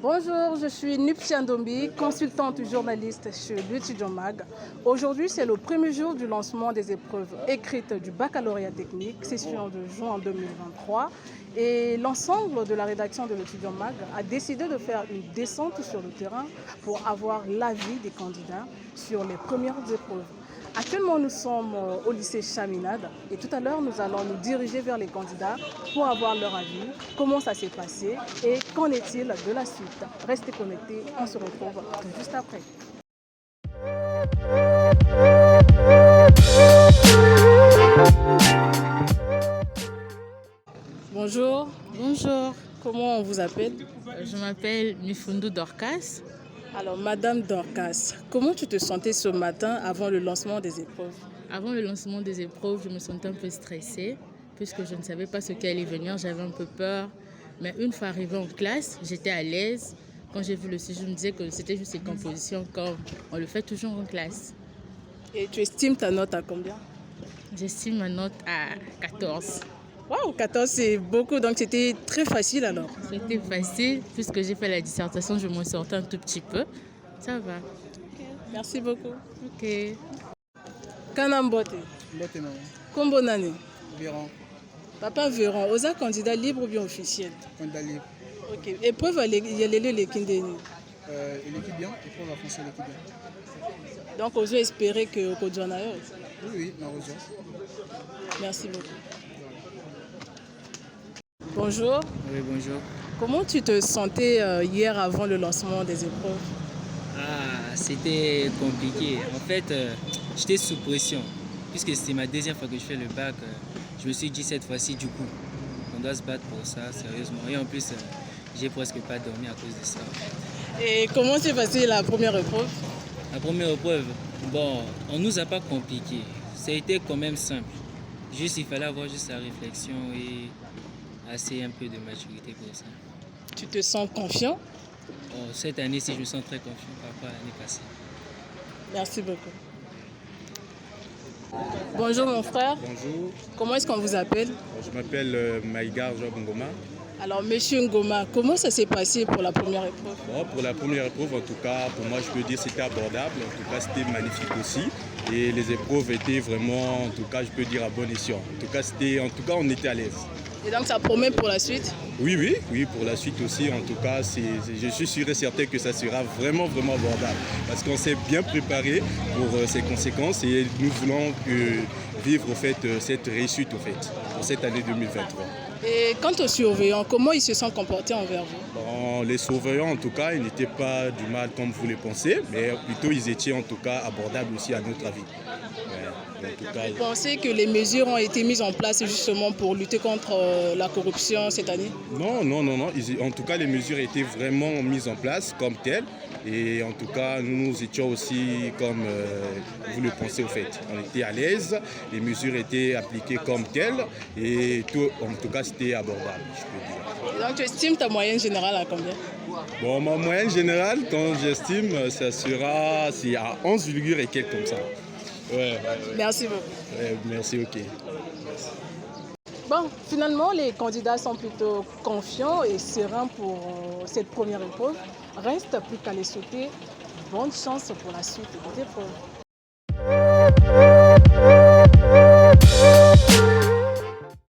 Bonjour, je suis Nuptia Ndombi, consultante journaliste chez l'Étudiant Mag. Aujourd'hui, c'est le premier jour du lancement des épreuves écrites du baccalauréat technique, session de juin 2023. Et l'ensemble de la rédaction de l'Étudiant Mag a décidé de faire une descente sur le terrain pour avoir l'avis des candidats sur les premières épreuves. Actuellement, nous sommes au lycée Chaminade et tout à l'heure, nous allons nous diriger vers les candidats pour avoir leur avis, comment ça s'est passé et qu'en est-il de la suite. Restez connectés, on se retrouve tout juste après. Bonjour. Bonjour, Comment on vous appelle? je m'appelle Mifundu Dorcas. Alors, Madame Dorcas, comment tu te sentais ce matin avant le lancement des épreuves? Avant le lancement des épreuves, je me sentais un peu stressée puisque je ne savais pas ce qui allait venir, j'avais un peu peur. Mais une fois arrivée en classe, j'étais à l'aise. Quand j'ai vu le sujet, je me disais que c'était juste une composition comme on le fait toujours en classe. Et tu estimes ta note à combien? J'estime ma note à 14. Waouh, 14 c'est beaucoup, donc c'était très facile alors. C'était facile puisque j'ai fait la dissertation, je m'en sortais un tout petit peu. Ça va. Merci beaucoup. Ok. Kanambote, Mbote maman. Kombo Nani, Véran, Papa Véran, oza candidat libre ou bien officiel? candidat libre. Ok, épreuve yalele le kindeni. Il équipe bien, épreuve à français, il équipe bien. Donc ozo espérer que Kodjana yo. Oui, oui, malheureusement. Merci beaucoup. Bonjour, Oui, bonjour. comment tu te sentais hier avant le lancement des épreuves? Ah, c'était compliqué. En fait, j'étais sous pression. Puisque c'était ma deuxième fois que je fais le bac, je me suis dit cette fois-ci, du coup, on doit se battre pour ça, sérieusement. Et en plus, j'ai presque pas dormi à cause de ça. Et comment s'est passée la première épreuve? La première épreuve, bon, on nous a pas compliqué. Ça a été quand même simple. Juste, il fallait avoir juste la réflexion et assez un peu de maturité pour ça. Tu te sens confiant? Bon, cette année-ci, je me sens très confiant par rapport à l'année passée. Merci beaucoup. Bonjour mon frère, Bonjour, comment est-ce qu'on vous appelle? je m'appelle Maïgar Job Ngoma. Alors Monsieur Ngoma, comment ça s'est passé pour la première épreuve? Bon, pour la première épreuve, en tout cas, pour moi, je peux dire que c'était abordable. En tout cas, c'était magnifique aussi. Et les épreuves étaient vraiment, en tout cas, je peux dire à bon escient. En tout cas, on était à l'aise. Et donc ça promet pour la suite? Oui, pour la suite aussi, en tout cas, je suis sûr et certain que ça sera vraiment, vraiment abordable. Parce qu'on s'est bien préparé pour ces conséquences et nous voulons vivre au fait, cette réussite au fait, pour cette année 2023. Et quant aux surveillants, comment ils se sont comportés envers vous? Bon, les surveillants, en tout cas, ils n'étaient pas du mal comme vous le pensez, mais plutôt ils étaient en tout cas abordables aussi à notre avis. Ouais, en tout cas, Vous pensez que les mesures ont été mises en place justement pour lutter contre la corruption cette année? non. En tout cas, les mesures étaient vraiment mises en place comme telles. Et en tout cas, nous étions aussi comme vous le pensez au fait. On était à l'aise, les mesures étaient appliquées comme telles et tout, en tout cas, c'était abordable, je peux dire. Et donc tu estimes ta moyenne générale à combien? Bon, ma moyenne générale, quand j'estime, ça sera c'est à 11, et quelques comme ça. Ouais. Merci beaucoup. Ouais, merci, ok. Bon, finalement, les candidats sont plutôt confiants et sereins pour cette première épreuve. Reste plus qu'à les souhaiter bonne chance pour la suite des épreuves.